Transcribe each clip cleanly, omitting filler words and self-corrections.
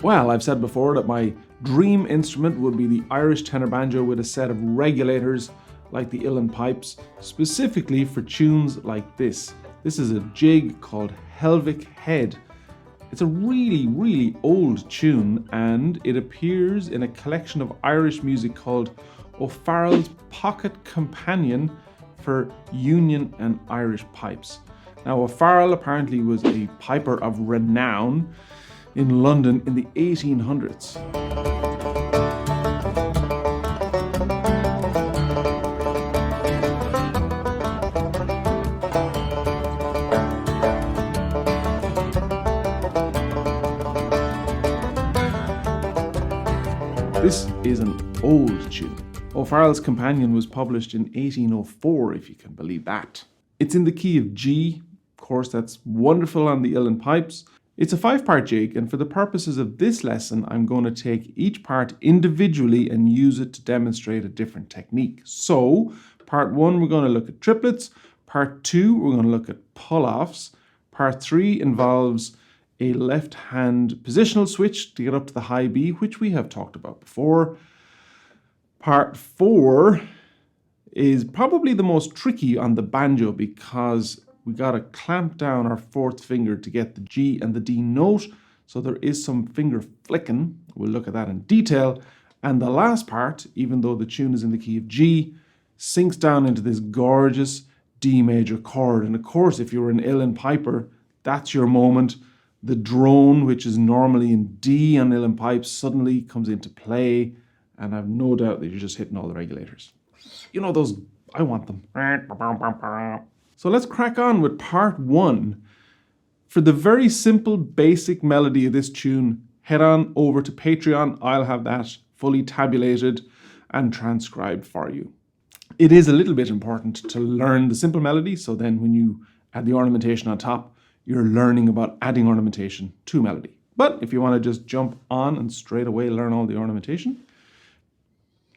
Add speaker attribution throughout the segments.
Speaker 1: Well, I've said before that my dream instrument would be the Irish tenor banjo with a set of regulators like the uilleann pipes, specifically for tunes like this. This is a jig called Helvic Head. It's a really old tune, and it appears in a collection of Irish music called O'Farrell's Pocket Companion for Union and Irish Pipes. Now, O'Farrell apparently was a piper of renown in London in the 1800s. This is an old tune. O'Farrell's Companion was published in 1804, if you can believe that. It's in the key of G. Of course, that's wonderful on the uilleann pipes. It's a 5-part jig, and for the purposes of this lesson, I'm going to take each part individually and use it to demonstrate a different technique. So, part 1, we're going to look at triplets. Part 2, we're going to look at pull-offs. Part 3 involves a left-hand positional switch to get up to the high B, which we have talked about before. Part 4 is probably the most tricky on the banjo because we got to clamp down our 4th finger to get the G and the D note, so there is some finger flicking. We'll look at that in detail. And the last part, even though the tune is in the key of G, sinks down into this gorgeous D major chord. And of course, if you're an uilleann piper, that's your moment. The drone, which is normally in D on uilleann pipes, suddenly comes into play, and I've no doubt that you're just hitting all the regulators. You know those, I want them. So let's crack on with part 1. For the very simple basic melody of this tune, head on over to Patreon. I'll have that fully tabulated and transcribed for you. It is a little bit important to learn the simple melody, so then when you add the ornamentation on top, you're learning about adding ornamentation to melody. But if you want to just jump on and straight away learn all the ornamentation,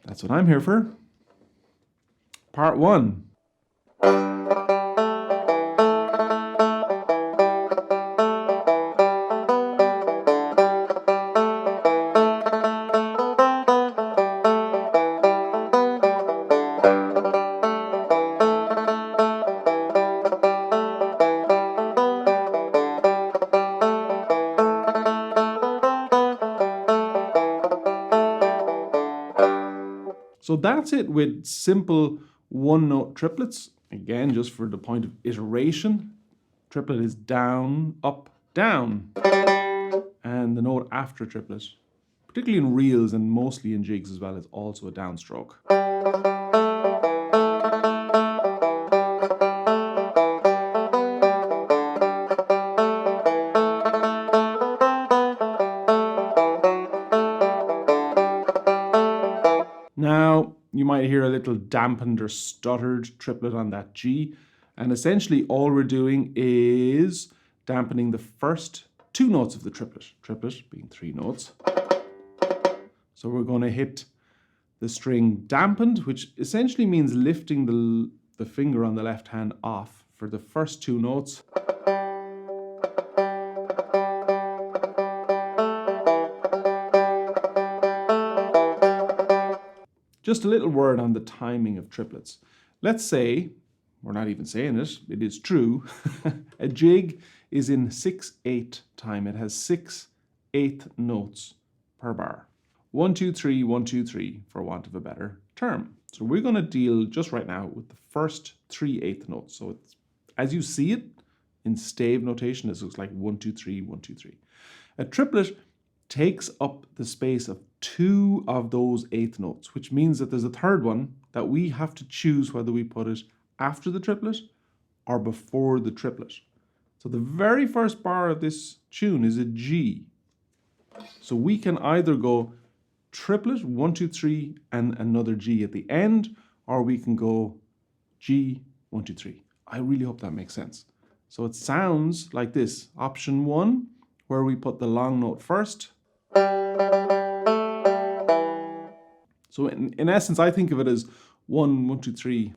Speaker 1: that's what I'm here for. Part 1. So that's it with simple one-note triplets. Again, just for the point of iteration, triplet is down, up, down. And the note after triplet, particularly in reels and mostly in jigs as well, is also a downstroke. Now, you might hear a little dampened or stuttered triplet on that G, and essentially all we're doing is dampening the first 2 notes of the triplet, triplet being 3 notes. So we're going to hit the string dampened, which essentially means lifting the finger on the left hand off for the first 2 notes. Just a little word on the timing of triplets. Let's say, we're not even saying it, it is true, a jig is in 6/8 time. It has 6/8 notes per bar. 1, 2, 3, 1, 2, 3, for want of a better term. So we're going to deal just right now with the first 3/8 notes. So it's, as you see it in stave notation, this looks like 1, 2, 3, 1, 2, 3. A triplet takes up the space of 2 of those 8th notes, which means that there's a third one that we have to choose whether we put it after the triplet or before the triplet. So the very first bar of this tune is a G. So we can either go triplet, 1, 2, 3, and another G at the end, or we can go G, 1, 2, 3. I really hope that makes sense. So it sounds like this. Option 1, where we put the long note first. So in essence, I think of it as 1, 1, 2, 3.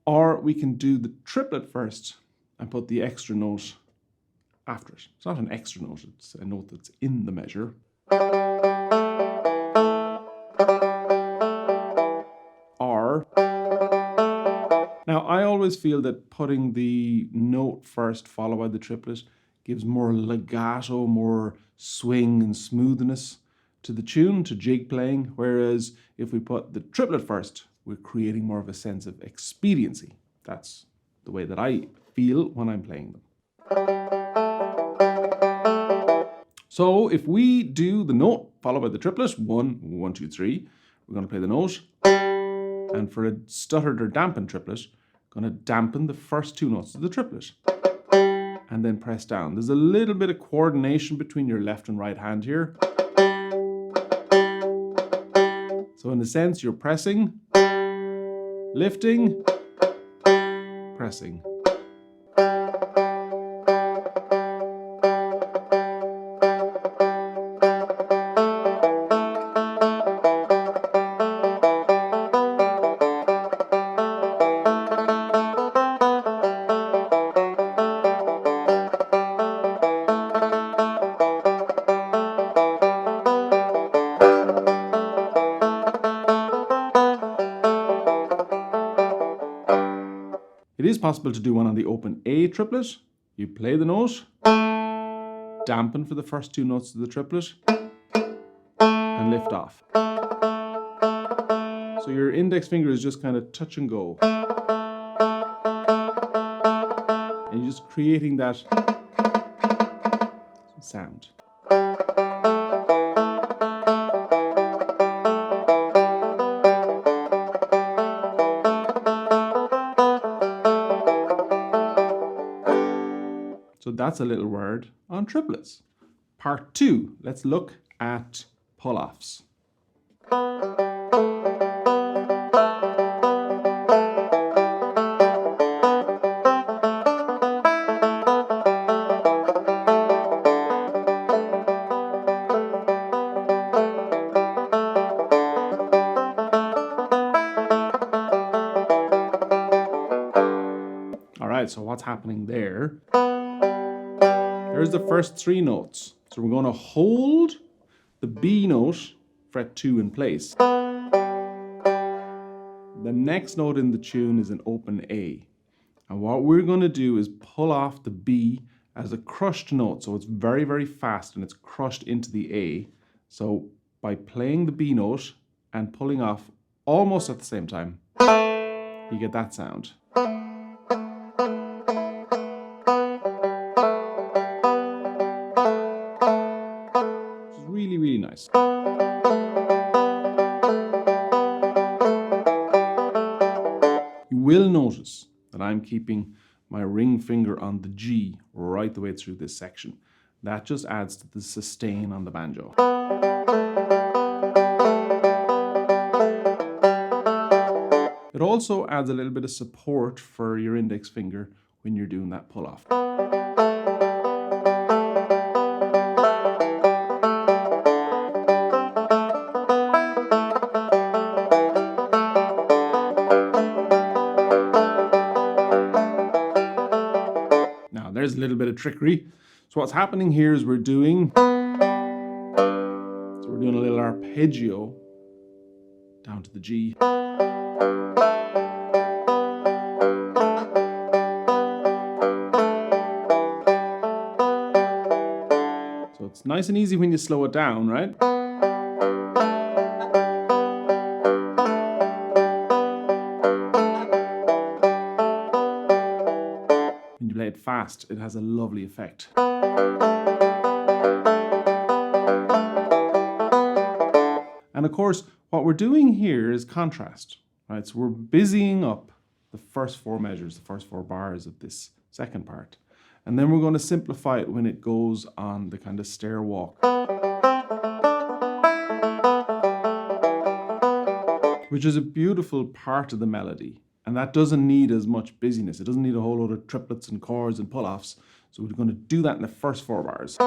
Speaker 1: Or we can do the triplet first and put the extra note after it. It's not an extra note, it's a note that's in the measure. Or, now I always feel that putting the note first followed by the triplet gives more legato, more swing and smoothness to the tune, to jig playing, whereas if we put the triplet first, we're creating more of a sense of expediency. That's the way that I feel when I'm playing them. So if we do the note followed by the triplet, 1, 1, 2, 3, we're going to play the note. And for a stuttered or dampened triplet, going to dampen the first 2 notes of the triplet. And then press down. There's a little bit of coordination between your left and right hand here. So in a sense, you're pressing, lifting, pressing. It is possible to do one on the open A triplet. You play the note, dampen for the first 2 notes of the triplet, and lift off. So your index finger is just kind of touch and go. And you're just creating that sound. So that's a little word on triplets. Part 2, let's look at pull-offs. All right, so what's happening there? There's the first 3 notes. So we're going to hold the B note, fret 2 in place. The next note in the tune is an open A. And what we're going to do is pull off the B as a crushed note. So it's very, very fast and it's crushed into the A. So by playing the B note and pulling off almost at the same time, you get that sound. Really, really nice. You will notice that I'm keeping my ring finger on the G right the way through this section. That just adds to the sustain on the banjo. It also adds a little bit of support for your index finger when you're doing that pull-off. There's a little bit of trickery. So what's happening here is we're doing a little arpeggio down to the G. So it's nice and easy when you slow it down, right? When you play it fast, it has a lovely effect. And of course, what we're doing here is contrast, right? So we're busying up the first four measures, the first four bars of this second part. And then we're going to simplify it when it goes on the kind of stair walk, which is a beautiful part of the melody. And that doesn't need as much busyness. It doesn't need a whole load of triplets and chords and pull-offs. So we're going to do that in the first four bars.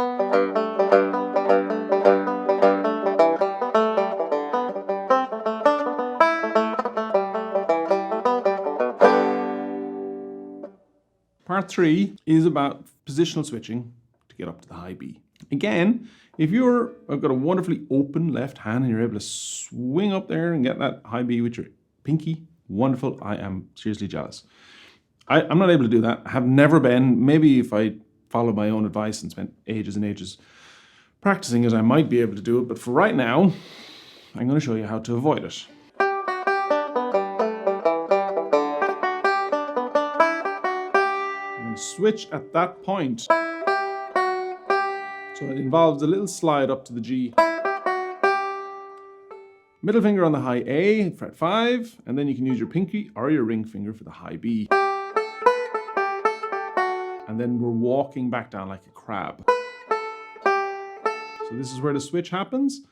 Speaker 1: Part 3 is about positional switching to get up to the high B. Again, if I've got a wonderfully open left hand and you're able to swing up there and get that high B with your pinky, wonderful. I am seriously jealous. I'm not able to do that. I have never been. Maybe if I followed my own advice and spent ages and ages practicing it, I might be able to do it. But for right now, I'm going to show you how to avoid it. Switch at that point. So it involves a little slide up to the G. Middle finger on the high A, fret 5, and then you can use your pinky or your ring finger for the high B. And then we're walking back down like a crab. So this is where the switch happens.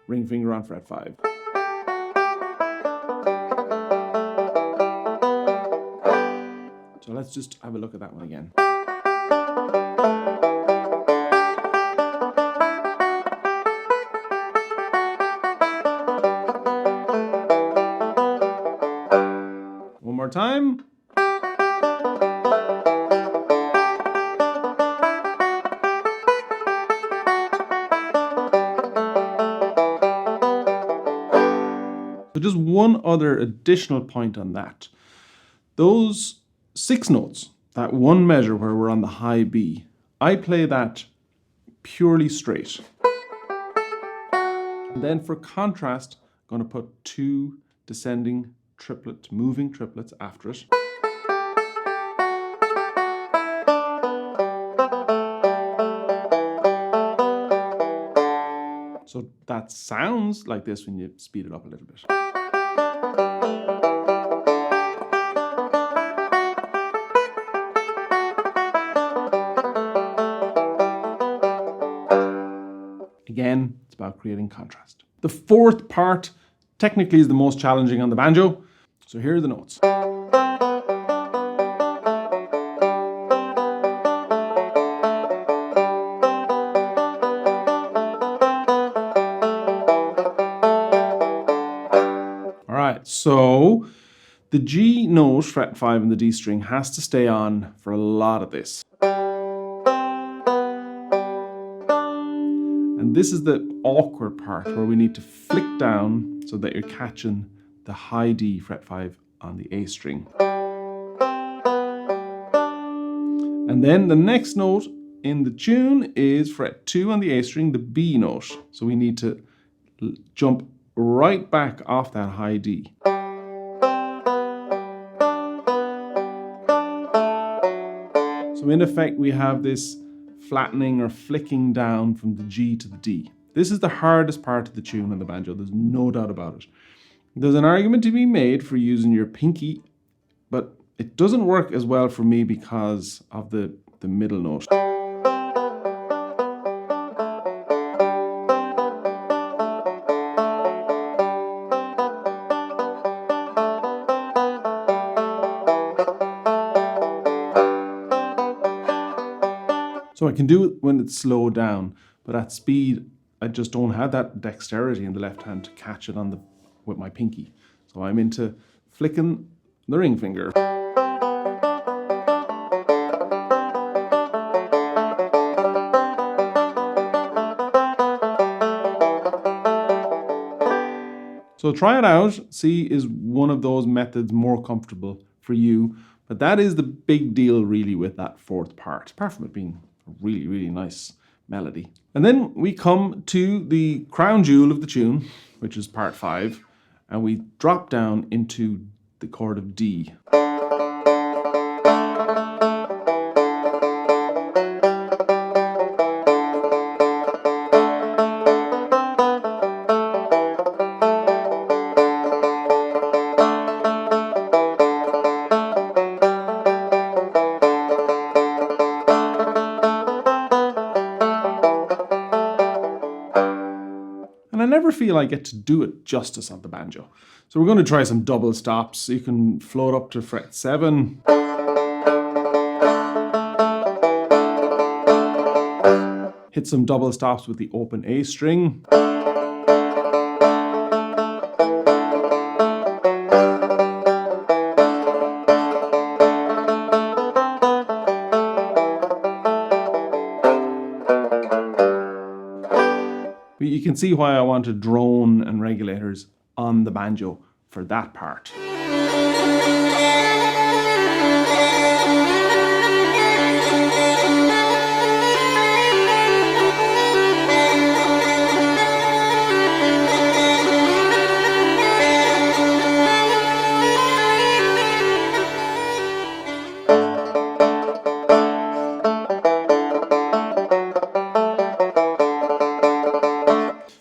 Speaker 1: Ring finger on fret 5. So let's just have a look at that one again. One more time. So just one other additional point on that. Those 6 notes, that one measure where we're on the high B, I play that purely straight. And then for contrast, I'm going to put 2 descending moving triplets after it. So that sounds like this when you speed it up a little bit. Again, it's about creating contrast. The fourth part technically is the most challenging on the banjo. So here are the notes. All right, so the G note, fret 5 in the D string, has to stay on for a lot of this. And this is the awkward part where we need to flick down so that you're catching the high D, fret 5 on the A string. And then the next note in the tune is fret 2 on the A string, the B note. So we need to jump right back off that high D. So in effect, we have this flattening or flicking down from the G to the D. This is the hardest part of the tune on the banjo, there's no doubt about it. There's an argument to be made for using your pinky, but it doesn't work as well for me because of the middle note. So I can do it when it's slowed down, but at speed, I just don't have that dexterity in the left hand to catch it with my pinky. So I'm into flicking the ring finger. So try it out, see is one of those methods more comfortable for you, but that is the big deal really with that fourth part, apart from it being a really, really nice melody. And then we come to the crown jewel of the tune, which is part 5, and we drop down into the chord of D. never feel I get to do it justice on the banjo. So we're going to try some double stops. You can float up to fret 7. Hit some double stops with the open A string. But you can see why I wanted drone and regulators on the banjo for that part.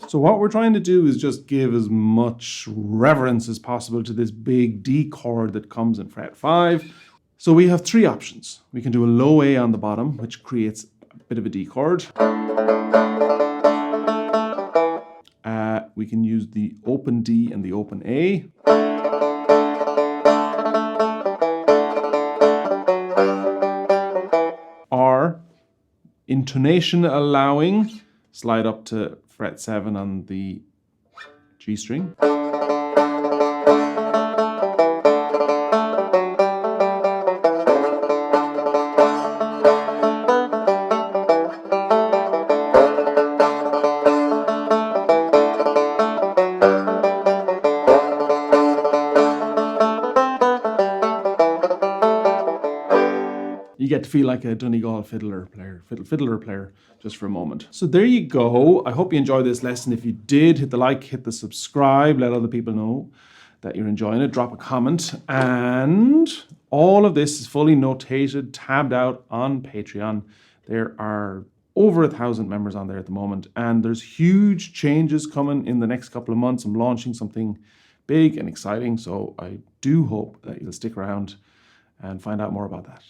Speaker 1: So what we're trying to do is just give as much reverence as possible to this big D chord that comes in fret 5. So we have 3 options. We can do a low A on the bottom, which creates a bit of a D chord. We can use the open D and the open A. Or, intonation allowing, slide up to fret 7 on the G string. You get to feel like a Donegal fiddler player just for a moment. So there you go. I hope you enjoyed this lesson. If you did, hit the like, hit the subscribe, let other people know that you're enjoying it. Drop a comment. And all of this is fully notated, tabbed out on Patreon. There are over 1,000 members on there at the moment. And there's huge changes coming in the next couple of months. I'm launching something big and exciting. So I do hope that you'll stick around and find out more about that.